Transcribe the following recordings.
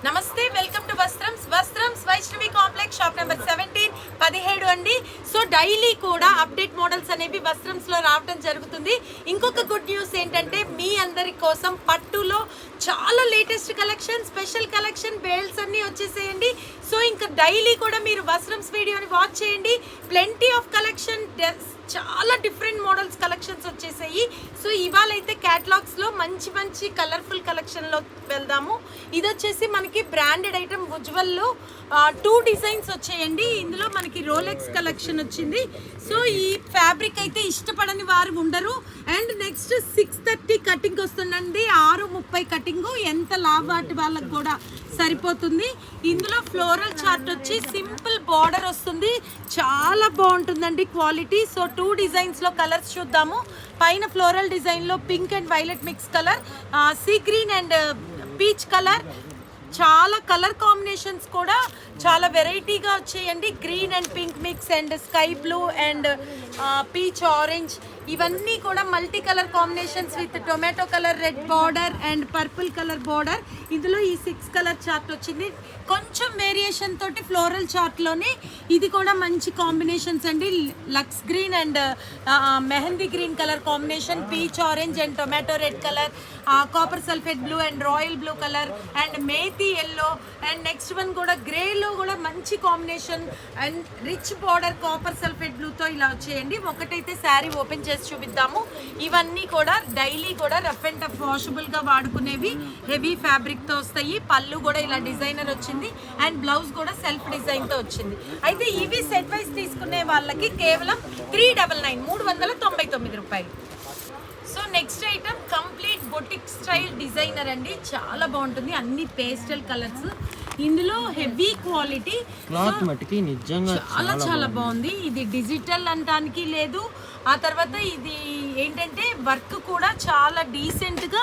నమస్తే, welcome to Vastrams Vaishnavi complex, shop number 17 అండి. So daily కూడా అప్డేట్ మోడల్స్ అనేవి వస్త్రమ్స్లో రావడం జరుగుతుంది. ఇంకొక గుడ్ న్యూస్ ఏంటంటే మీ అందరి కోసం పట్టులో చాలా latest collection, special collection, bales అన్నీ వచ్చేసేయండి. సో ఇంకా డైలీ కూడా మీరు వస్త్రమ్స్ వీడియోని వాచ్ చేయండి. ప్లెంటీ ఆఫ్ కలెక్షన్, చాలా డిఫరెంట్ మోడల్స్ కలెక్షన్స్ వచ్చేసాయి. సో ఇవాళ అయితే క్యాటలాగ్స్లో మంచి కలర్ఫుల్ కలెక్షన్లో వెళ్దాము. ఇది వచ్చేసి మనకి బ్రాండెడ్ ఐటమ్ ఉజ్వల్లో 2 డిజైన్స్ వచ్చాయండి. ఇందులో మనకి రోలెక్స్ కలెక్షన్ వచ్చింది. సో ఈ ఫ్యాబ్రిక్ అయితే ఇష్టపడని వారు ఉండరు. అండ్ నెక్స్ట్ 630 కటింగ్ వస్తుందండి, 630 కటింగ్, ఎంత లావాటి వాళ్ళకి కూడా సరిపోతుంది. ఇందులో ఫ్లోరల్ చార్ట్ వచ్చి సింపుల్ బార్డర్ వస్తుంది, చాలా బాగుంటుందండి క్వాలిటీ. సో 2 డిజైన్స్లో కలర్స్ చూద్దాము. పైన ఫ్లోరల్ డిజైన్లో pink and violet mix colour, sea green and peach colour, చాలా కలర్ కాంబినేషన్స్ కూడా చాలా వెరైటీగా వచ్చాయండి. Green and pink mix and sky blue and peach orange, ఇవన్నీ కూడా multi colour combinations with tomato colour, red border and purple colour border. ఇందులో ఈ 6 colour chart వచ్చింది. కొంచెం వేరియేషన్ తోటి ఫ్లోరల్ చార్ట్లోనే ఇది కూడా మంచి కాంబినేషన్స్ అండి. Lux green and mehndi green colour combination, peach orange and tomato red colour, copper sulphate blue and royal blue colour and methi yellow. And next one కూడా గ్రేలో కూడా మంచి combination and rich border copper sulphate బ్లూతో ఇలా వచ్చేయండి. ఒకటైతే శారీ ఓపెన్ చేసి చూపిద్దాము. ఇవన్నీ కూడా డైలీ కూడా రఫ్ అండ్ టఫ్ వాషబుల్గా వాడుకునేవి, హెవీ ఫ్యాబ్రిక్తో వస్తాయి. పళ్ళు కూడా ఇలా డిజైనర్ వచ్చింది అండ్ బ్లౌజ్ కూడా సెల్ఫ్ డిజైన్తో వచ్చింది. అయితే ఇవి సెట్ వైజ్ తీసుకునే వాళ్ళకి కేవలం 399 రూపాయలు. So next item complete boutique style designer అండి, చాలా బాగుంటుంది. అన్ని పేస్టల్ కలర్స్, ఇందులో హెవీ క్వాలిటీ, క్లాత్ మట్టికి నిజంగా చాలా బాగుంది. ఇది డిజిటల్ అనడానికి లేదు. ఆ తర్వాత ఇది ఏంటంటే వర్క్ కూడా చాలా డీసెంట్గా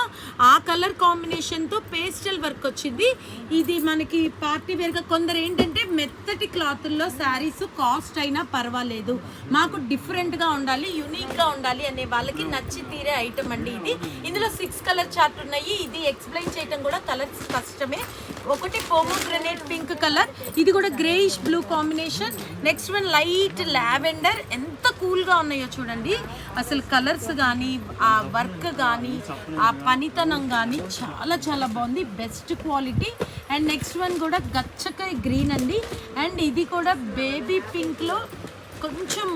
ఆ కలర్ కాంబినేషన్తో పేస్టల్ వర్క్ వచ్చింది. ఇది మనకి పార్టీ వేర్గా, కొందరు ఏంటంటే మెత్తటి క్లాతుల్లో శారీస్ కాస్ట్ అయినా పర్వాలేదు, మాకు డిఫరెంట్గా ఉండాలి, యూనిక్గా ఉండాలి అనే వాళ్ళకి నచ్చి తీరే ఐటమ్ అండి ఇది. ఇందులో 6 కలర్ చార్ట్ ఉన్నాయి. ఇది ఎక్స్ప్లెయిన్ చేయడం కూడా కలర్స్ కష్టమే. ఒకటి పోమోగ్రనేట్ పింక్ కలర్, ఇది కూడా greyish blue combination. Next one light lavender, ఎంత కూల్గా ఉన్నాయో చూడండి. అసలు కలర్స్ కానీ, ఆ వర్క్ కానీ, ఆ పనితనం కానీ చాలా బాగుంది, best quality. And next one కూడా గచ్చకాయ గ్రీన్ అండి. అండ్ ఇది కూడా బేబీ పింక్లో కొంచెం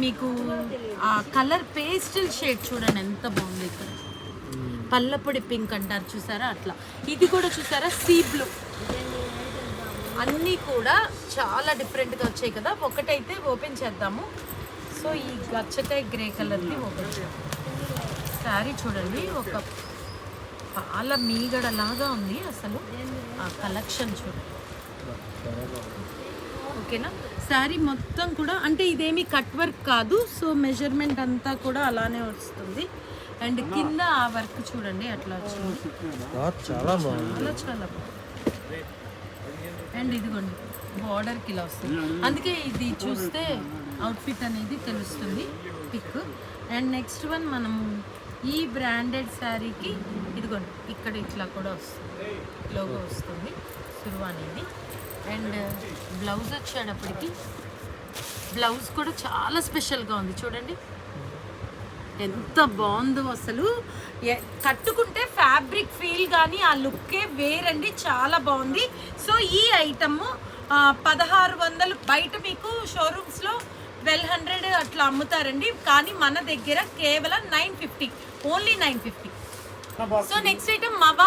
మీకు ఆ కలర్ పేస్టల్ షేడ్ చూడండి ఎంత బాగుంది. ఇక్కడ పల్లపొడి పింక్ అంటారు చూసారా, అట్లా. ఇది కూడా చూసారా సీ బ్లూ. అన్నీ కూడా చాలా డిఫరెంట్గా వచ్చాయి కదా. ఒకటైతే ఓపెన్ చేద్దాము. సో ఈ గచ్చకాయ గ్రే కలర్ది ఓపెన్ చేద్దాం. శారీ చూడండి, ఒక పాల మీగడలాగా ఉంది అసలు ఆ కలెక్షన్ చూడండి. ఓకేనా, శారీ మొత్తం కూడా అంటే ఇదేమి కట్ వర్క్ కాదు. సో మెజర్మెంట్ అంతా కూడా అలానే వస్తుంది. అండ్ కింద ఆ వర్క్ చూడండి అట్లా వచ్చింది, చాలా బాగుంది, చాలా బాగుంది. అండ్ ఇదిగోండి బార్డర్కి ఇలా వస్తుంది, అందుకే ఇది చూస్తే అవుట్ఫిట్ అనేది తెలుస్తుంది, పిక్. అండ్ నెక్స్ట్ వన్ మనము ఈ బ్రాండెడ్ శారీకి ఇదిగోండి ఇక్కడ ఇట్లా కూడా వస్తుంది, లోగో వస్తుంది, సురువా అనేది. అండ్ బ్లౌజ్ వచ్చేటప్పటికి బ్లౌజ్ కూడా చాలా స్పెషల్గా ఉంది చూడండి, ఎంత బాగుందో అసలు. కట్టుకుంటే ఫ్యాబ్రిక్ ఫీల్ కానీ ఆ లుక్కే వేరండి, చాలా బాగుంది. సో ఈ ఐటమ్ 1600, బయట మీకు షోరూమ్స్లో 1200 అట్లా అమ్ముతారండి, కానీ మన దగ్గర కేవలం 950, ఓన్లీ 950. సో నెక్స్ట్ ఐటమ్ మవా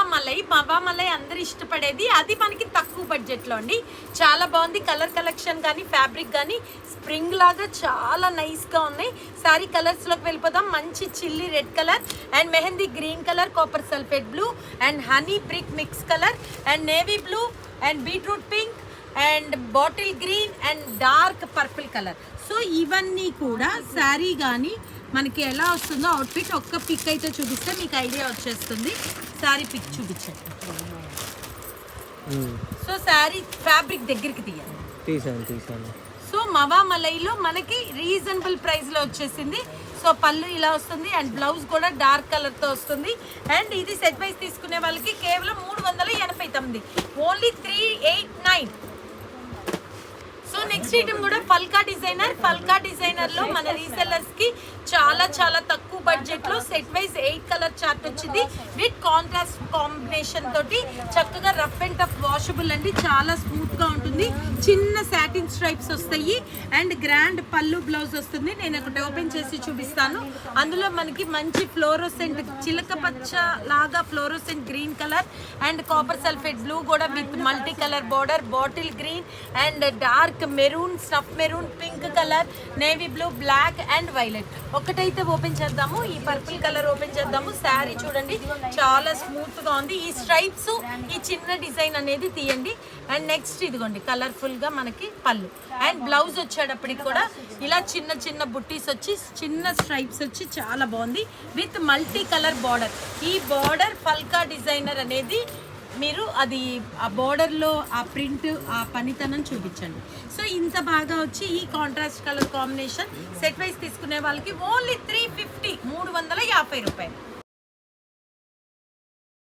మలై అందరు ఇష్టపడేది, అది మనకి తక్కువ బడ్జెట్లో అండి, చాలా బాగుంది. కలర్ కలెక్షన్ కానీ ఫ్యాబ్రిక్ కానీ స్ప్రింగ్ లాగా చాలా నైస్గా ఉన్నాయి. శారీ కలర్స్లోకి వెళ్ళిపోదాం. మంచి chilli red colour and mehndi green colour, copper sulphate blue and honey brick mix colour and navy blue and beetroot pink and bottle green and dark purple colour. So ఇవన్నీ కూడా శారీ కానీ మనకి ఎలా వస్తుందో అవుట్ఫిట్ ఒక్క పిక్ అయితే చూపిస్తే మీకు ఐడియా వచ్చేస్తుంది. శారీ పిక్ చూపించండి. సో శారీ ఫ్యాబ్రిక్ దగ్గరికి తీయాలి. తీసాను. సో మవా మలైలో మనకి రీజనబుల్ ప్రైస్లో వచ్చేసింది. సో పళ్ళు ఇలా వస్తుంది అండ్ బ్లౌజ్ కూడా డార్క్ కలర్తో వస్తుంది. అండ్ ఇది సెట్ వైజ్ తీసుకునే వాళ్ళకి కేవలం 389, ఓన్లీ 389. సో నెక్స్ట్ ఐటమ్ కూడా ఫల్కా డిజైనర్ లో మన రీసెల్లర్స్ కి చాలా చాలా తక్కువ బడ్జెట్ లో సెట్ వైజ్ 8 కలర్ చార్ట్ వచ్చింది విత్ కాంట్రాస్ట్ కాంబినేషన్ తోటి. చక్కగా రఫ్ అండ్ టఫ్ వాషబుల్ అండి, చాలా స్మూత్ గా ఉంటుంది. చిన్న సాటిన్ స్ట్రైప్స్ వస్తాయి అండ్ గ్రాండ్ పళ్ళు బ్లౌజ్ వస్తుంది. నేను ఒకటి ఓపెన్ చేసి చూపిస్తాను. అందులో మనకి మంచి ఫ్లోరోసెంట్ చిలక పచ్చ లాగా fluorescent green colour and copper sulphate blue కూడా with multi colour border, bottle green and dark maroon, snuff maroon, pink colour, navy blue, black and violet. ఒకటైతే ఓపెన్ చేద్దాము, ఈ పర్పుల్ కలర్ ఓపెన్ చేద్దాము. శారీ చూడండి చాలా స్మూత్ గా ఉంది. ఈ స్ట్రైప్స్, ఈ చిన్న డిజైన్ అనేది తీయండి. అండ్ నెక్స్ట్ ఇదిగోండి కలర్ఫుల్ గా మనకి పళ్ళు అండ్ బ్లౌజ్ వచ్చేటప్పటికి కూడా ఇలా చిన్న చిన్న బుట్టీస్ వచ్చి చిన్న స్ట్రైప్స్ వచ్చి చాలా బాగుంది విత్ మల్టీ కలర్ బార్డర్. ఈ బార్డర్ ఫల్కా డిజైనర్ అనేది మీరు అది ఆ బార్డర్లో ఆ ప్రింట్ ఆ పనితనం చూపించండి. సో ఇంత బాగా వచ్చి ఈ contrast colour combination set wise తీసుకునే వాళ్ళకి ఓన్లీ 350 రూపాయలు.